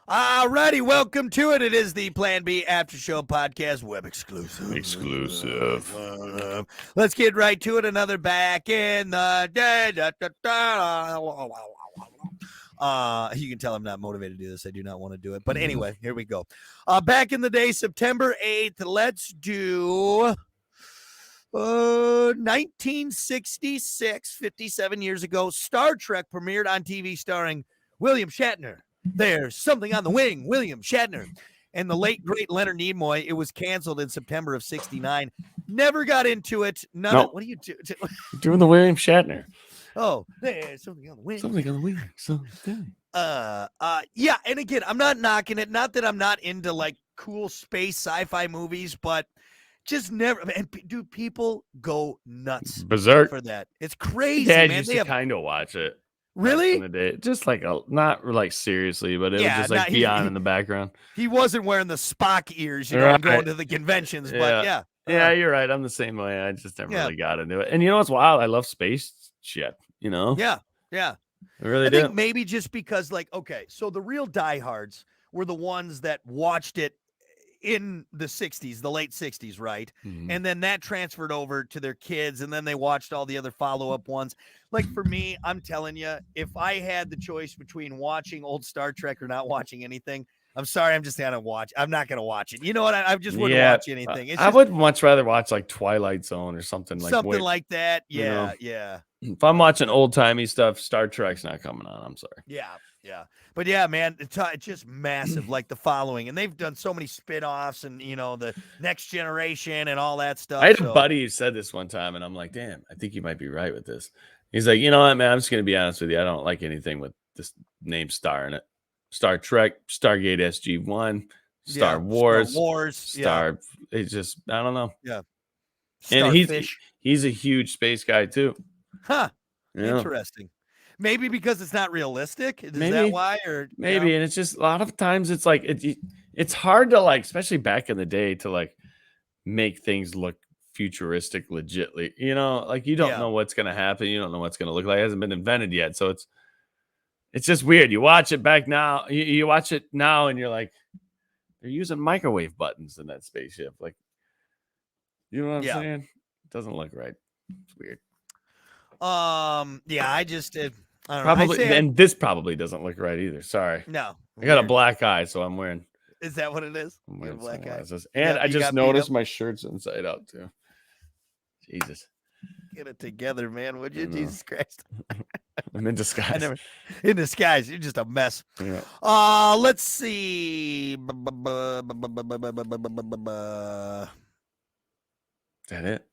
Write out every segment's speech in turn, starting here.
Alrighty, welcome to it. It is the Plan B After Show podcast, web exclusive. Let's get right to it. Another back in the day. You can tell I'm not motivated to do this. I do not want to do it. But anyway, here we go. Back in the day, September 8th. Let's do 1966, 57 years ago. Star Trek premiered on TV starring William Shatner. There's something on the wing, William Shatner. And the late, great Leonard Nimoy. It was canceled in September of 69. Never got into it. What are you doing? Doing the William Shatner. Oh, there's something on the wing. Something on the wing. Something. Yeah, and again, I'm not knocking it. Not that I'm not into like cool space sci-fi movies, but just never. And dude, people go nuts Berserk for that. It's crazy, Dad man. used to kind of watch it. Really? In the day. Just like not like seriously, but it was just like be on in the background. He wasn't wearing the Spock ears, and going to the conventions, but yeah. Yeah, you're right. I'm the same way. I just never really got into it. And you know what's wild? I love space shit, you know? Yeah. I really think maybe just because, like, okay, so the real diehards were the ones that watched it in the 60s, the late 60s, right? Mm-hmm. And then that transferred over to their kids, and then they watched all the other follow-up ones. Like, for me, I'm telling you, if I had the choice between watching old Star Trek or not watching anything, I'm sorry, I'm just not going to watch. I'm not going to watch it. You know what? I just wouldn't watch anything. I would much rather watch like Twilight Zone or something like that. Yeah, yeah. If I'm watching old-timey stuff, Star Trek's not coming on. I'm sorry. Yeah. But yeah, man, it's just massive, like the following. And they've done so many spin-offs and, the Next Generation and all that stuff. I had a buddy who said this one time, and I'm like, damn, I think you might be right with this. He's like, you know what, man, I'm just going to be honest with you. I don't like anything with this name Star in it. Star Trek, Stargate SG-1, Star Wars. It's just, I don't know. Yeah. And he's a huge space guy too. Huh. Interesting. Maybe because it's not realistic. Is that why? Or maybe, and it's just a lot of times it's like it's hard to like, especially back in the day, to like make things look futuristic, legitly. Like you don't know what's gonna happen. You don't know what's gonna look like. It hasn't been invented yet, so it's just weird. You watch it back now. You watch it now, and you're like, they're using microwave buttons in that spaceship. Like, you know what I'm saying? It doesn't look right. It's weird. I just I don't probably know. And this probably doesn't look right either. Sorry. No. I got a black eye, so I'm wearing. Is that what it is? I'm wearing black eyes. And I just noticed my shirt's inside out too. Jesus. Get it together, man, would you? Jesus Christ. I'm in disguise. In disguise. You're just a mess. Yeah. Let's see. Is that it?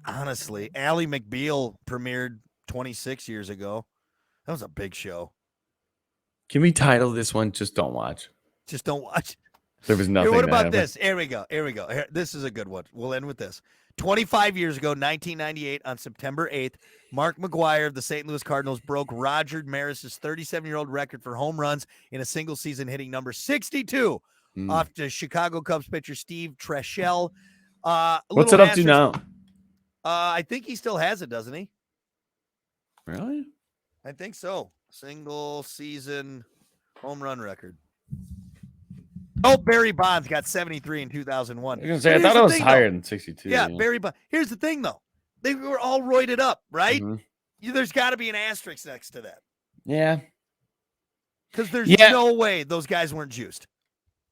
Honestly, Ally McBeal premiered 26 years ago. That was a big show. Can we title this one Just Don't Watch? Just don't watch. There was nothing. What about this? Here we go. This is a good one. We'll end with this. 25 years ago, 1998, on September 8th, Mark McGwire of the St. Louis Cardinals broke Roger Maris's 37-year-old record for home runs in a single season, hitting number 62 off to Chicago Cubs pitcher Steve Treshelle. What's it up to now? I think he still has it, doesn't he? Really? I think so. Single season home run record. Oh, Barry Bonds got 73 in 2001. I thought it was higher than 62. Yeah, Barry Bonds. Here's the thing, though. They were all roided up, right? Mm-hmm. There's got to be an asterisk next to that. Yeah. Because there's no way those guys weren't juiced.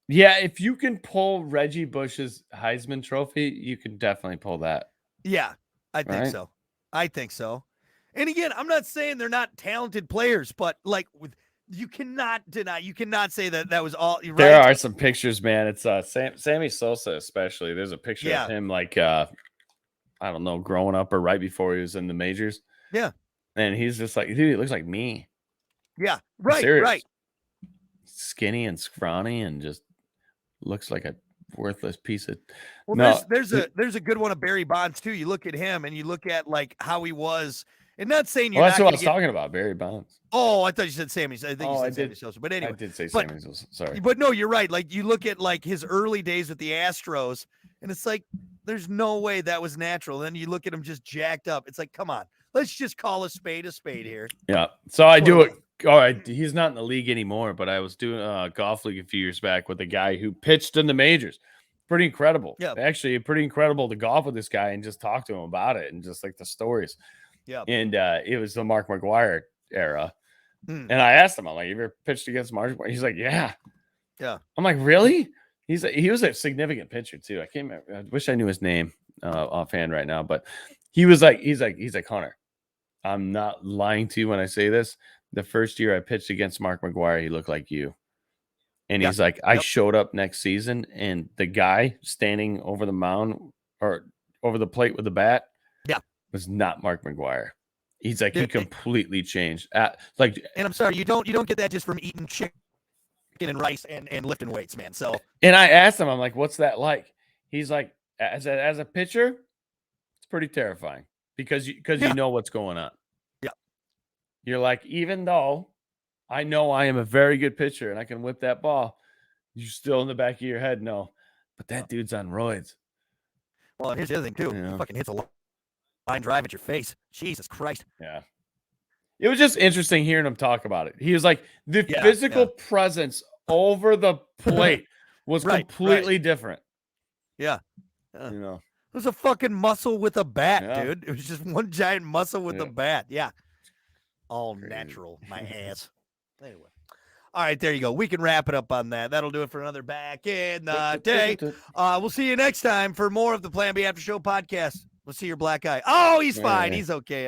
Yeah, if you can pull Reggie Bush's Heisman Trophy, you can definitely pull that. Yeah, I think so. I think so. And again, I'm not saying they're not talented players, but like you cannot deny, you cannot say that was all. Right? There are some pictures, man. It's Sammy Sosa, especially. There's a picture of him, like I don't know, growing up or right before he was in the majors. Yeah, and he's just like, dude, he looks like me. Yeah, right. Skinny and scrawny, and just looks like a worthless piece of. Well, no, there's a good one of Barry Bonds too. You look at him and you look at like how he was. And not saying you're. That's what I was talking about, Barry Bonds. Oh, I thought you said Sammy. I think you said Sammy Sosa. But anyway, I did say Sammy Sosa. Sorry, but no, you're right. Like you look at like his early days with the Astros, and it's like there's no way that was natural. Then you look at him just jacked up. It's like, come on, let's just call a spade here. Yeah. So I do all right, he's not in the league anymore, but I was doing a golf league a few years back with a guy who pitched in the majors. Pretty incredible. Yeah. Actually, pretty incredible to golf with this guy and just talk to him about it and just like the stories. Yeah. And it was the Mark McGwire era. Mm. And I asked him, I'm like, you ever pitched against Mark McGwire? He's like, yeah. Yeah. I'm like, really? He was a significant pitcher too. I can't remember. I wish I knew his name offhand right now, but he's like, Hunter, I'm not lying to you when I say this. The first year I pitched against Mark McGwire, he looked like you. And he's like, I showed up next season, and the guy standing over the mound or over the plate with the bat was not Mark McGwire. He's like, he completely changed. And I'm sorry, you don't get that just from eating chicken and rice and lifting weights, man. So, and I asked him, I'm like, what's that like? He's like, as a pitcher, it's pretty terrifying because you know what's going on. Yeah. You're like, even though I know I am a very good pitcher and I can whip that ball, you still in the back of your head know, but that dude's on roids. Well, and here's the other thing too. He fucking hits a line drive at your face. Jesus Christ. Yeah. It was just interesting hearing him talk about it. He was like, the physical presence over the plate was completely different. Yeah. You know, it was a fucking muscle with a bat, dude. It was just one giant muscle with a bat. Yeah. All natural, my ass. Anyway. All right, there you go. We can wrap it up on that. That'll do it for another Back in the Day. We'll see you next time for more of the Plan B After Show podcast. We'll see your black eye. Oh, he's fine. He's okay.